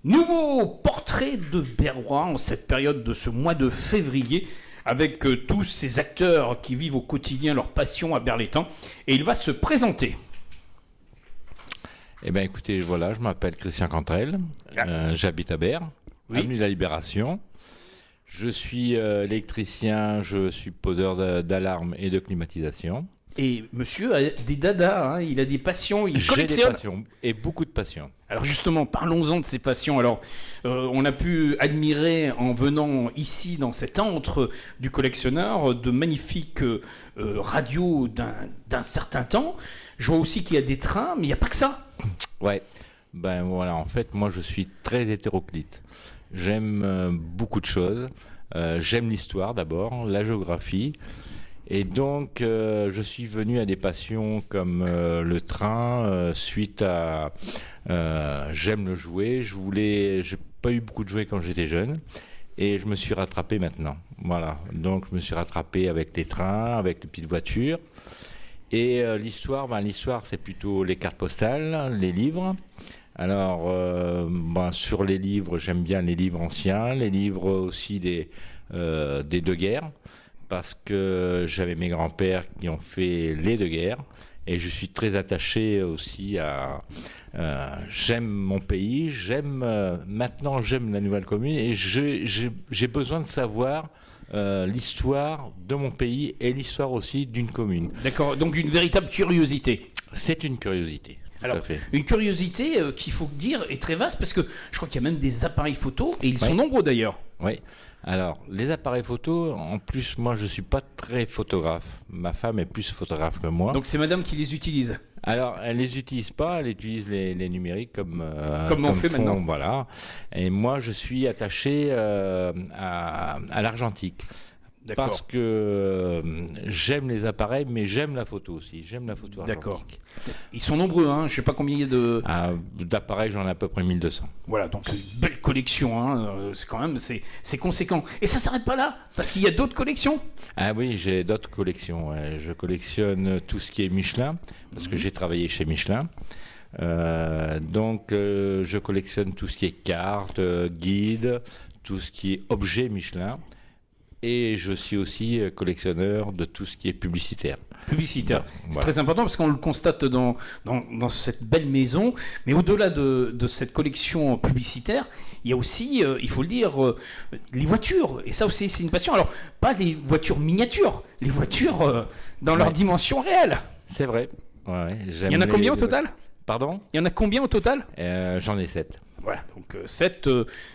Nouveau portrait de Berrois en cette période de ce mois de février, avec tous ces acteurs qui vivent au quotidien leur passion à Berlétan. Et il va se présenter. Eh bien écoutez, voilà, je m'appelle Christian Cantrel, j'habite à Berre, avenue de la Libération. Je suis électricien, je suis poseur d'alarme et de climatisation. Et monsieur a des dadas, hein, il a des passions, il collectionne. J'ai des passions, et beaucoup de passions. Alors justement, parlons-en de ces passions. Alors, on a pu admirer en venant ici dans cet antre du collectionneur de magnifiques radios d'un certain temps. Je vois aussi qu'il y a des trains, mais il n'y a pas que ça. Ouais, ben voilà, en fait, moi je suis très hétéroclite. J'aime beaucoup de choses. J'aime l'histoire d'abord, la géographie. Et donc, je suis venu à des passions comme le train, suite à... j'aime le jouet. J'ai pas eu beaucoup de jouets quand j'étais jeune. Et je me suis rattrapé maintenant. Voilà. Donc, je me suis rattrapé avec les trains, avec les petites voitures. Et l'histoire, c'est plutôt les cartes postales, les livres. Alors, sur les livres, j'aime bien les livres anciens, les livres aussi des deux guerres. Parce que j'avais mes grands-pères qui ont fait les deux guerres et je suis très attaché aussi à... j'aime mon pays, maintenant j'aime la nouvelle commune et j'ai besoin de savoir l'histoire de mon pays et l'histoire aussi d'une commune. D'accord, donc une véritable curiosité. C'est une curiosité. Alors, une curiosité qu'il faut dire est très vaste parce que je crois qu'il y a même des appareils photos et ils sont nombreux d'ailleurs. Oui. Alors, les appareils photos, en plus, moi, je ne suis pas très photographe. Ma femme est plus photographe que moi. Donc, c'est madame qui les utilise. Alors, elle ne les utilise pas, elle utilise les numériques comme on fait maintenant. Voilà. Et moi, je suis attaché à l'argentique. Parce que j'aime les appareils, mais j'aime la photo aussi. J'aime la photo argentique. D'accord. Ils sont nombreux, hein. Je ne sais pas combien il y a d'appareils, j'en ai à peu près 1200. Voilà, donc une belle collection, hein. C'est quand même, c'est conséquent. Et ça ne s'arrête pas là, parce qu'il y a d'autres collections. Ah oui, j'ai d'autres collections. Ouais. Je collectionne tout ce qui est Michelin, parce que j'ai travaillé chez Michelin. Donc, je collectionne tout ce qui est cartes, guides, tout ce qui est objets Michelin. Et je suis aussi collectionneur de tout ce qui est publicitaire. Publicitaire. C'est très important parce qu'on le constate dans cette belle maison. Mais au-delà de cette collection publicitaire, il y a aussi, il faut le dire, les voitures. Et ça aussi, c'est une passion. Alors, pas les voitures miniatures, les voitures dans leur dimension réelle. C'est vrai. Ouais, il y en a combien au total ? Pardon ? Il y en a combien au total ? J'en ai 7. Voilà, donc 7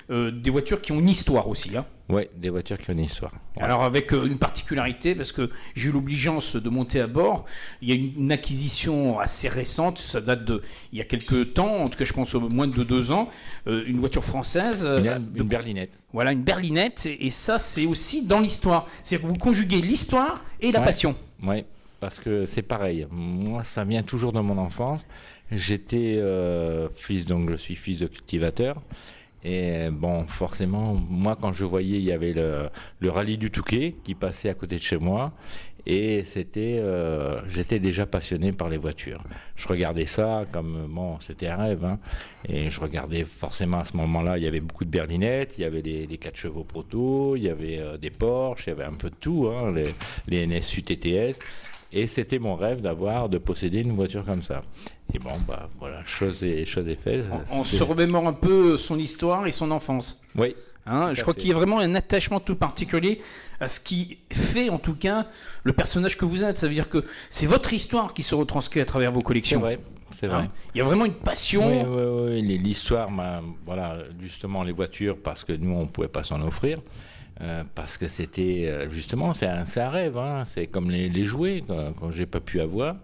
des voitures qui ont une histoire aussi. Hein. Oui, des voitures qui ont une histoire. Ouais. Alors avec une particularité, parce que j'ai eu l'obligeance de monter à bord, il y a une acquisition assez récente, ça date il y a quelques temps, en tout cas je pense au moins de 2 ans, une voiture française. Une berlinette. Voilà, une berlinette, et ça c'est aussi dans l'histoire. C'est-à-dire que vous conjuguez l'histoire et la passion. Oui, parce que c'est pareil. Moi, ça vient toujours de mon enfance. J'étais je suis fils de cultivateur. Et bon, forcément, moi, quand je voyais, il y avait le rallye du Touquet qui passait à côté de chez moi. Et j'étais déjà passionné par les voitures. Je regardais ça comme, c'était un rêve. Hein. Et je regardais forcément à ce moment-là, il y avait beaucoup de berlinettes, il y avait les 4 chevaux proto, il y avait des Porsche, il y avait un peu de tout, hein, les NSU TTS. Et c'était mon rêve de posséder une voiture comme ça. Et bon, voilà, chose est faite. On se remémore un peu son histoire et son enfance. Oui. Hein, je crois qu'il y a vraiment un attachement tout particulier à ce qui fait, en tout cas, le personnage que vous êtes. Ça veut dire que c'est votre histoire qui se retranscrit à travers vos collections. C'est vrai. Hein, il y a vraiment une passion. Oui. L'histoire, voilà, justement, les voitures, parce que nous, on ne pouvait pas s'en offrir. Parce que c'était justement, c'est un rêve, hein. C'est comme les jouets quand j'ai pas pu avoir.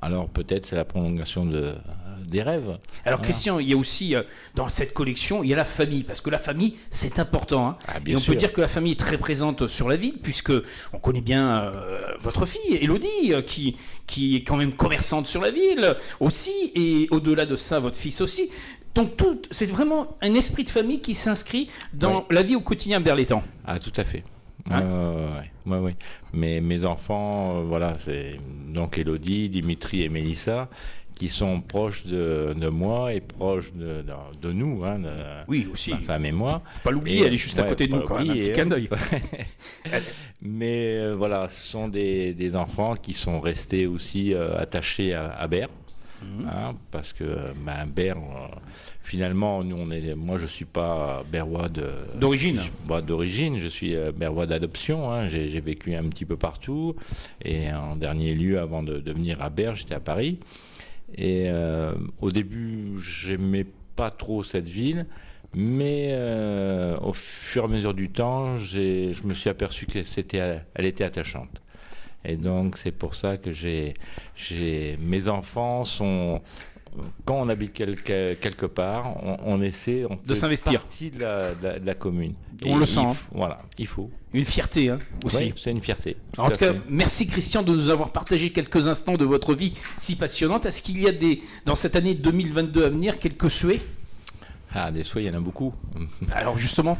Alors peut-être c'est la prolongation des rêves. Alors Christian, il y a aussi dans cette collection, il y a la famille, parce que la famille c'est important. Hein. Et on peut dire que la famille est très présente sur la ville, puisque on connaît bien votre fille, Élodie, qui est quand même commerçante sur la ville aussi, et au-delà de ça, votre fils aussi. Donc c'est vraiment un esprit de famille qui s'inscrit dans la vie au quotidien berlétan. Ah, tout à fait. Oui. Mes enfants, voilà, c'est donc Élodie, Dimitri et Mélissa qui sont proches de moi et proches de nous, hein, oui, aussi. Ma femme et moi. Pas l'oublier, elle est juste à côté de nous, quand même, un petit clin d'œil. Mais voilà, ce sont des enfants qui sont restés aussi attachés à Berre. Hein, parce que Berre, finalement, moi je suis pas berrois d'origine. Je suis berrois d'adoption. Hein, j'ai vécu un petit peu partout et en dernier lieu, avant de venir à Berre, j'étais à Paris. Et au début, j'aimais pas trop cette ville, mais au fur et à mesure du temps, je me suis aperçu qu'elle était attachante. Et donc, c'est pour ça que mes enfants sont... Quand on habite quelque part, on essaie de s'investir. Partie de la commune. On le sent. Voilà, il faut. Une fierté, hein, aussi. Oui, c'est une fierté. En tout cas, merci Christian de nous avoir partagé quelques instants de votre vie si passionnante. Est-ce qu'il y a dans cette année 2022 à venir quelques souhaits? Ah, des souhaits, il y en a beaucoup. Alors justement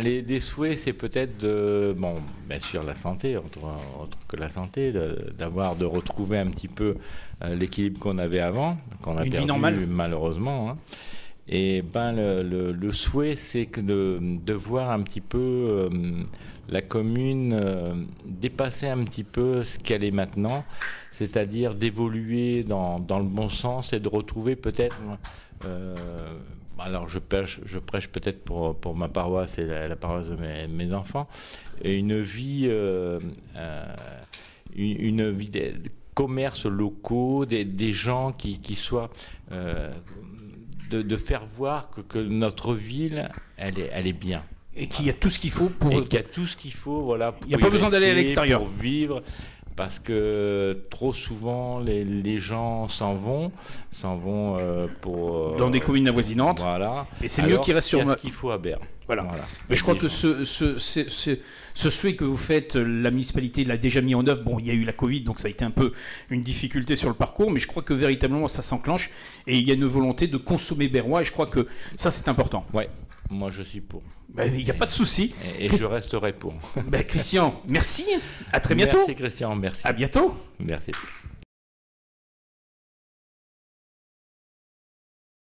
les souhaits, c'est peut-être bien sûr la santé, autre que la santé, de retrouver un petit peu l'équilibre qu'on avait avant, qu'on a perdu malheureusement. Hein. Et le souhait, c'est que de voir un petit peu la commune dépasser un petit peu ce qu'elle est maintenant, c'est-à-dire d'évoluer dans le bon sens et de retrouver peut-être... alors je prêche peut-être pour ma paroisse et la paroisse de mes enfants, et une vie de commerces locaux, des gens qui soient... de faire voir que notre ville, elle est bien. Et qu'il y a tout ce qu'il faut pour... Et qu'il y a tout ce qu'il faut, voilà. Il n'y a pas besoin d'aller à l'extérieur. Pour vivre... Parce que trop souvent, les gens s'en vont pour... dans des communes avoisinantes. Voilà. Et c'est mieux qu'ils restent sur... ce qu'il faut à Berre. Voilà. Mais je crois que ce souhait que vous faites, la municipalité l'a déjà mis en œuvre. Bon, il y a eu la Covid, donc ça a été un peu une difficulté sur le parcours, mais je crois que véritablement, ça s'enclenche. Et il y a une volonté de consommer berrois, et je crois que ça, c'est important. Ouais. Moi, je suis pour. Il n'y a pas de souci. Et je resterai pour. Christian, merci. À très bientôt. Merci Christian, merci. À bientôt. Merci.